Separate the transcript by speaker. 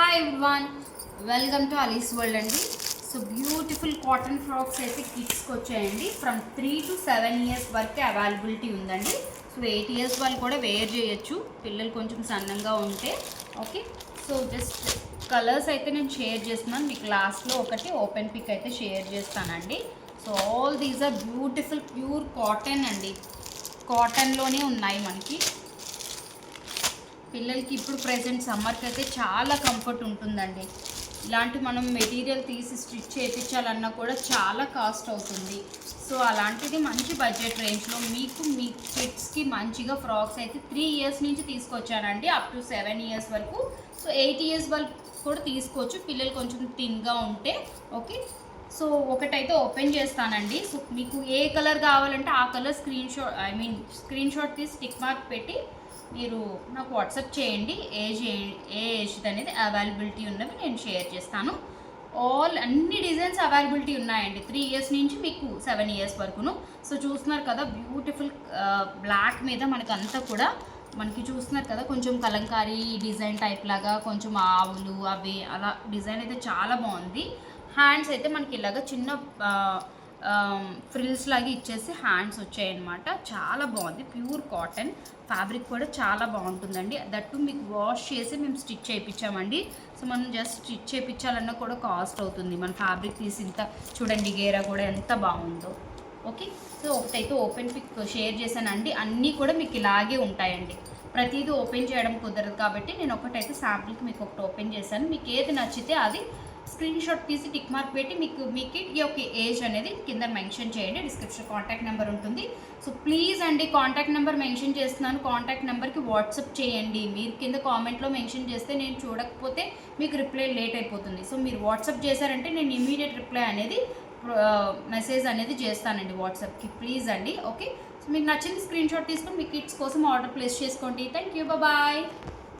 Speaker 1: Hi everyone, welcome to Ali's world అండి. So beautiful cotton frocks అయితే కిడ్స్కి వచ్చాయండి. ఫ్రమ్ 3 to 7 years వరకు అవైలబిలిటీ ఉందండి. సో 8 years వాళ్ళు కూడా వేర్ చేయొచ్చు, పిల్లలు కొంచెం సన్నంగా ఉంటే. ఓకే, సో జస్ట్ కలర్స్ అయితే నేను షేర్ చేస్తున్నాను మీకు. లాస్ట్లో ఒకటి ఓపెన్ పిక్ అయితే షేర్ చేస్తానండి. So all these are beautiful pure cotton అండి. కాటన్లోనే ఉన్నాయి మనకి. పిల్లలకి ఇప్పుడు ప్రెజెంట్ సమ్మర్కి అయితే చాలా కంఫర్ట్ ఉంటుందండి. ఇలాంటి మనం మెటీరియల్ తీసి స్టిచ్ చేయించాలన్నా కూడా చాలా కాస్ట్ అవుతుంది. సో అలాంటిది మంచి బడ్జెట్ రేంజ్లో మీకు మీ కిడ్స్కి మంచిగా ఫ్రాక్స్ అయితే 3 years నుంచి తీసుకొచ్చానండి, అప్ టు 7 years వరకు. సో 8 years వరకు కూడా తీసుకోవచ్చు, పిల్లలు కొంచెం థిన్గా ఉంటే. ఓకే, సో ఒకటైతే ఓపెన్ చేస్తానండి. సో మీకు ఏ కలర్ కావాలంటే ఆ కలర్ స్క్రీన్ షాట్ తీసి టిక్ మార్క్ పెట్టి మీరు నాకు వాట్సాప్ చేయండి. ఏ ఏజ్ది అనేది అవైలబిలిటీ ఉన్నవి నేను షేర్ చేస్తాను. అన్ని డిజైన్స్ అవైలబిలిటీ ఉన్నాయండి, 3 years నుంచి మీకు 7 years వరకును. సో చూస్తున్నారు కదా, బ్యూటిఫుల్ బ్లాక్ మీద మనకి అంతా కూడా మనకి చూస్తున్నారు కదా, కొంచెం కలంకారీ డిజైన్ టైప్ లాగా, కొంచెం ఆవులు అవి అలా డిజైన్ అయితే చాలా బాగుంది. హ్యాండ్స్ అయితే మనకి ఇలాగ చిన్న ఫ్రిల్స్ లాగా ఇచ్చేసి హ్యాండ్స్ వచ్చాయన్నమాట. చాలా బాగుంది, ప్యూర్ కాటన్ ఫ్యాబ్రిక్ కూడా చాలా బాగుంటుందండి. దట్టు మీకు వాష్ చేసి మేము స్టిచ్ చేయించామండి. సో మనం జస్ట్ స్టిచ్ చేయించాలన్నా కూడా కాస్ట్ అవుతుంది. మన ఫ్యాబ్రిక్ తీసి ఇంత చూడండి, గేరా కూడా ఎంత బాగుందో. ఓకే, సో ఒకటైతే ఓపెన్ పిక్ షేర్ చేశానండి. అన్నీ కూడా మీకు ఇలాగే ఉంటాయండి, ప్రతిదీ ఓపెన్ చేయడం కుదరదు కాబట్టి నేను ఒకటైతే శాంపుల్కి మీకు ఒకటి ఓపెన్ చేశాను. మీకు ఏది నచ్చితే అది స్క్రీన్ షాట్ తీసి టిక్ మార్క్ పెట్టి మీకు ఈ యొక్క ఏజ్ అనేది కింద మెన్షన్ చేయండి. డిస్క్రిప్షన్ కాంటాక్ట్ నెంబర్ ఉంటుంది. సో ప్లీజ్ అండి, కాంటాక్ట్ నెంబర్ మెన్షన్ చేస్తున్నాను, కాంటాక్ట్ నెంబర్కి వాట్సాప్ చేయండి. మీరు కింద కామెంట్లో మెన్షన్ చేస్తే నేను చూడకపోతే మీకు రిప్లై లేట్ అయిపోతుంది. సో మీరు వాట్సాప్ చేశారంటే నేను ఇమీడియట్ రిప్లై అనేది మెసేజ్ అనేది చేస్తానండి వాట్సాప్కి. ప్లీజ్ అండి. ఓకే, సో మీకు నచ్చింది స్క్రీన్ షాట్ తీసుకొని మీ కిడ్స్ కోసం ఆర్డర్ ప్లేస్ చేసుకోండి. Thank you, bye.